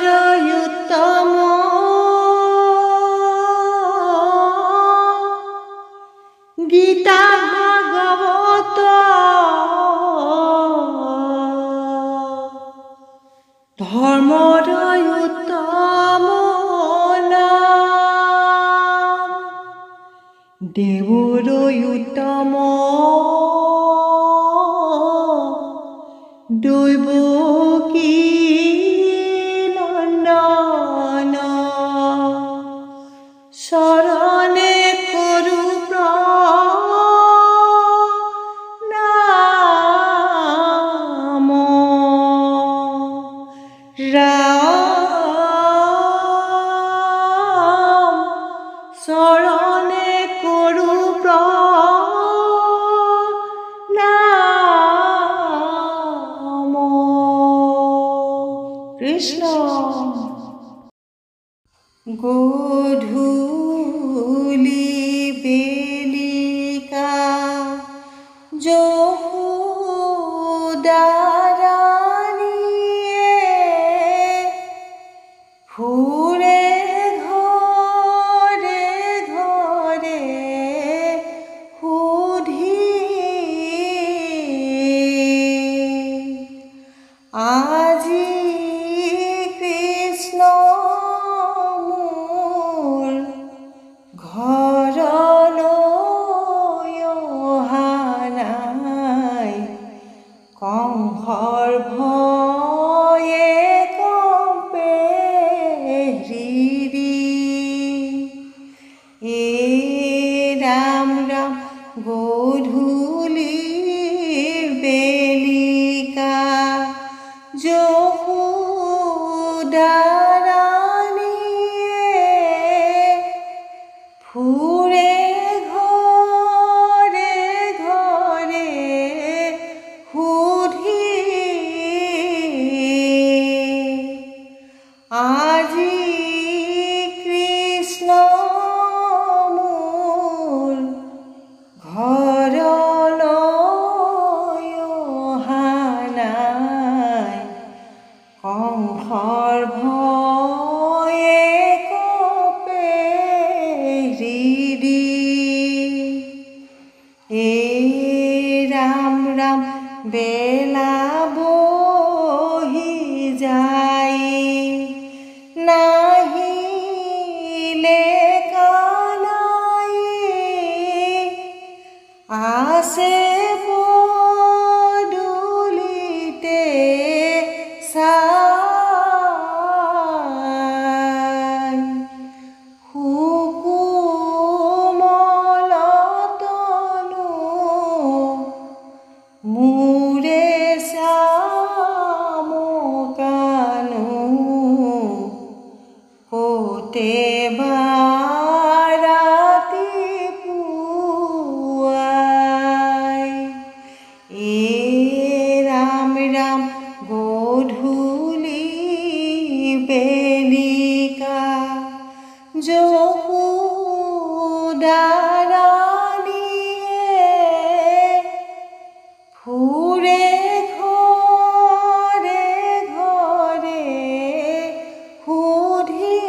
শাস্ত্ৰৰয়ুত্তম গীতা ভাগৱত ধৰ্মৰয়ুত্তম নাম দেৱৰয়ুত্তম দৈৱকী নন্দন শৰণে কৰো প্ৰণাম ৰাম শৰণে কৰো প্ৰণাম কৃষ্ণ গধূলি বেলিকা যশোদাৰাণীয়ে ফুৰে ঘৰে ঘৰে সুধি আজি কৃষ্ণ মোৰ ঘৰলৈ অহা নাই কংসৰ ভয়ে কঁপে হৃদয় ৰাম ৰাম গধূলি বেলিকা যশোদাৰাণীয়ে ফুৰে ঘৰে ঘৰে সুধি আজি কৃষ্ণ মোৰ ঘৰলৈ অহা নাই কংসৰ ভয়ে কঁপে হৃদয় ৰাম ৰাম বেলা বহি যায় নাহিলে কানাই আছে পদূলিতে চাই সুকোমল তনু মোৰে চামকানো কতে ৰাতিপুৱাই ৰাম ৰাম গধূলি বেলিকা যশোদাৰাণীয়ে ফুৰে ঘৰে ঘৰে সুধি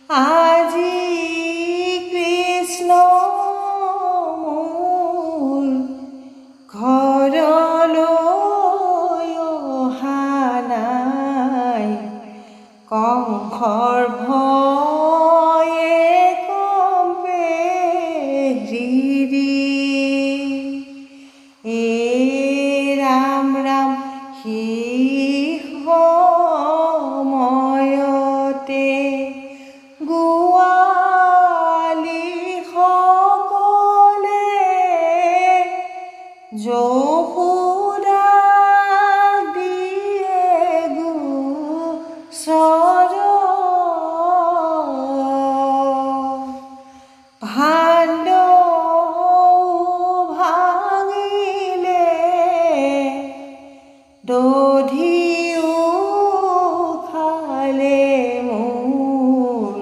আজি কৃষ্ণ মোৰ ঘৰলৈ অহা নাই কংসৰ ভয়ে কঁপে হৃদয় ৰাম ৰাম শেষ সময়তে গোৱালী সকলে যশোদাক দিয়ে গোচৰ ভাণ্ডও ভাঙিলে দধিও খালে মোৰ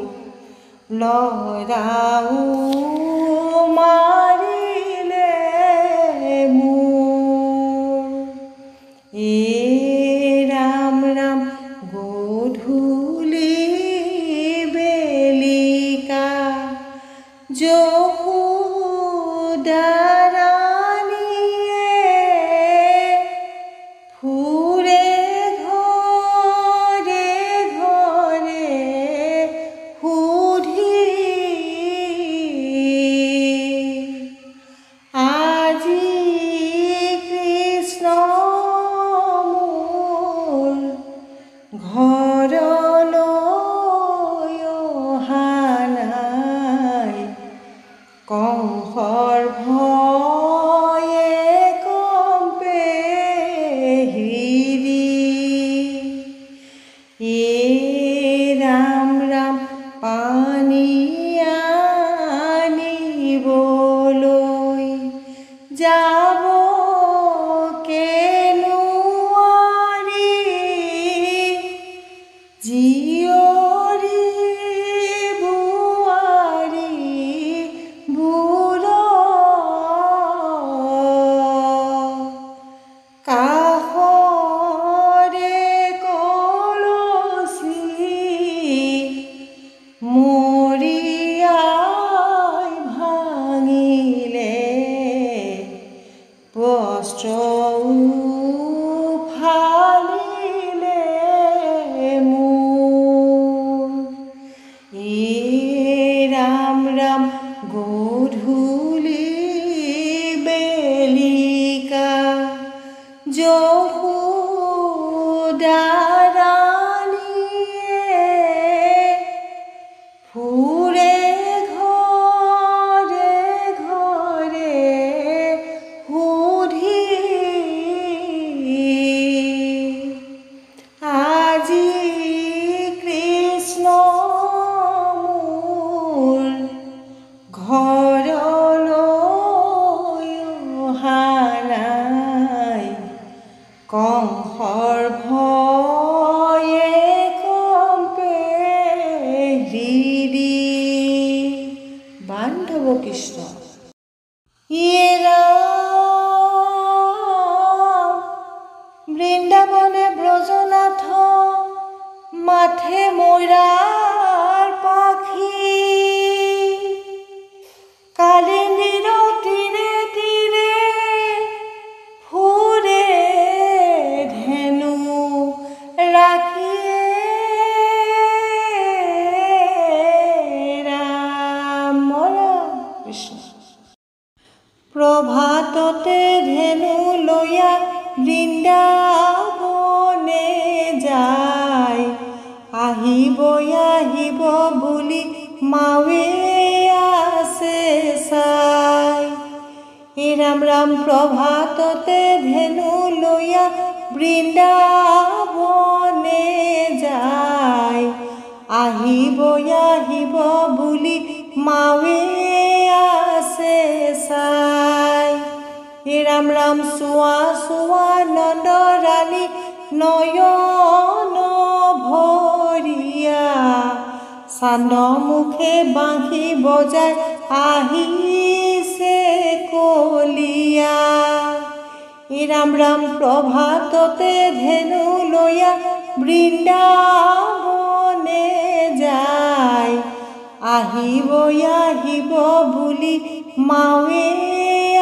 লৰাও। মাৰিলে মোৰ বস্ত্ৰ ফালিলে মোৰ। ৰাম ৰাম গধূলি বেলিকা যশোদা ৰাণীয়ে ফুৰে ঘৰে ঘৰে সুধি আজি কৃষ্ণ মোৰ ঘৰলৈ অহা নাই। কংসৰ ভয়ে কম্পে হৃদি। বান্ধৱ কৃষ্ণ ইয়ে ৰাম বৃন্দাবনে ব্ৰজনাথ মাথে মৈৰাৰ পাখি। কালিন্দীৰ তীৰে তীৰে ফুৰে ধেনু ৰাখিয়ে। ৰাম ৰাম কৃষ্ণ প্ৰভাততে ধেনু লৈয়া বৃন্দাবনে যায়। আহিব আহিব বুলি মাৱে আছে চাই। ৰাম ৰাম প্ৰভাততে ধেনু লৈয়া বৃন্দাবনে যায়। আহিব আহিব বুলি মাৱে আছে চাই। ৰাম ৰাম চোৱা চোৱা নন্দ ৰাণী নয়ন ভৰিয়া। চান্দ মুখে বাঁহী বজাই আহিছে কলিয়া। ৰাম ৰাম প্ৰভাততে ধেনু লৈয়া বৃন্দাবনে যায়। আহিব আহিব বুলি মাৱে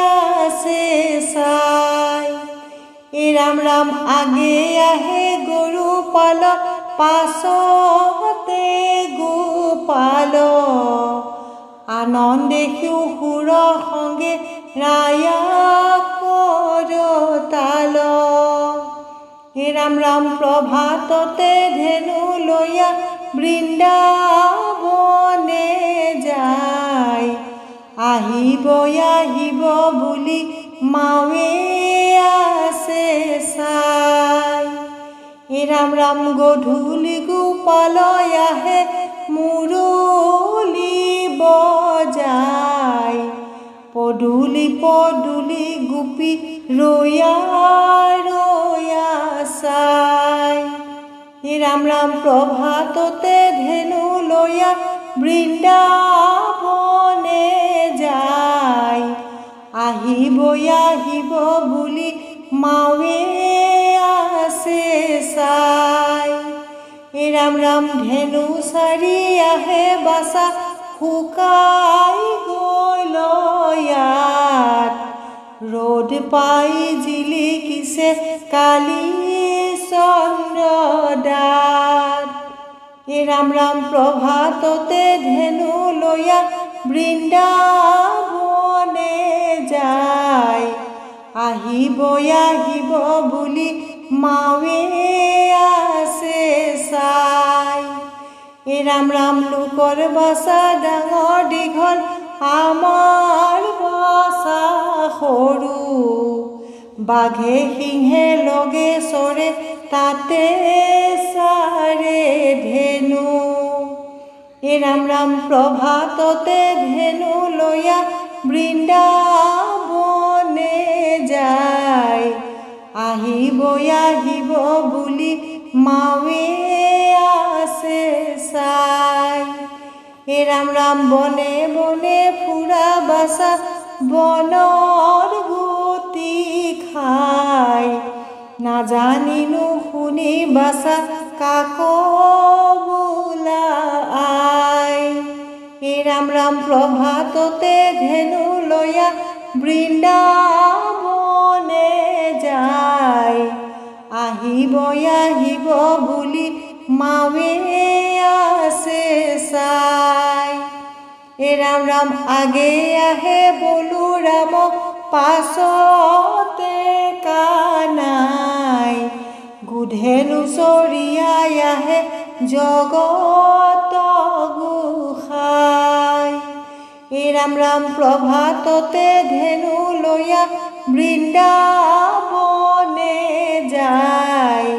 আছে চাই। ৰাম ৰাম আগে আহে গৰু পাল পাছতে গোপাল। আনন্দে সুৰ সংগে ৰায়া কৰতাল। ৰাম ৰাম প্ৰভাততে ধেনু লৈয়া বৃন্দাবনে যায়। আহিব আহিব বুলি মাৱে আছে চাই। ৰাম ৰাম গধূলি গোপাল আহে মুৰলী বজাই। পদূলি পদূলি গোপী ৰৈয়া ৰৈয়া চাই। ৰাম ৰাম প্ৰভাততে ধেনু লৈয়া বৃন্দাবনে যায়। আহিব আহিব বুলি মাৱে আছে চাই। ৰাম ৰাম ধেনু চাৰি আহে বাচা শুকাই গ'ল ইয়াত। ৰ'দ পাই জিলিকিছে কালি চন্দ্ৰদাত। ৰাম ৰাম প্ৰভাততে ধেনু লৈয়া বৃন্দাবনে যায়। আহিব আহিব বুলি মাৱে আছে চাই। ৰাম ৰাম লোকৰ বাচা ডাঙৰ দীঘল আমাৰ বাচা সৰু। বাঘে সিংহে লগে চৰে তাতে চাৰে ধেনু। ৰাম ৰাম প্ৰভাততে ধেনু লৈয়া বৃন্দাবনে যায়। আহিব আহিব বুলি মাৱে আছে চাই। ৰাম ৰাম বনে বনে ফুৰা বাচা বনৰ গুটি খাই। নাজানিনো শুনি বাচা কাক বোলা আই। ৰাম ৰাম প্ৰভাততে ধেনু লৈয়া বৃন্দাবনে মাৱে আছে চাই। ৰাম ৰাম আগে আহে বলো ৰাম পাছতে কানাই। গোধেনু চৰিয়াই আহে জগত গোসাঁই। ৰাম ৰাম প্ৰভাততে ধেনু লৈয়া বৃন্দাবনে যায়।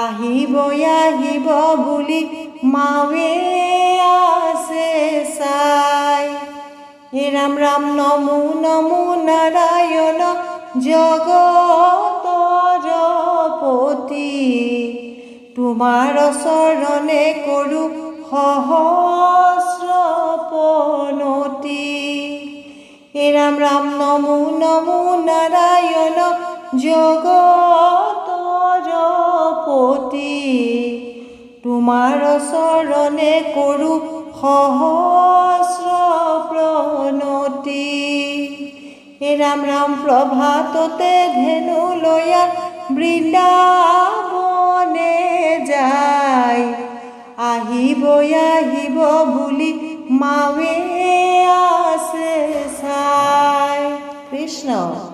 আহিব আহিব বুলি মাৱে আছে চাই। ৰাম ৰাম নমো নমো নাৰায়ণ জগতৰ পতি। তোমাৰ চৰণে কৰোঁ সহস্ৰ প্ৰণতি। ৰাম ৰাম নমো নমো নাৰায়ণ জগতৰ পতি। তোমাৰ চৰণে কৰোঁ সহস্ৰ প্ৰণতি। ৰাম ৰাম প্ৰভাততে ধেনু লৈয়া বৃন্দাবনে যায়। আহিব আহিব বুলি মাৱে আছে চাই। কৃষ্ণ।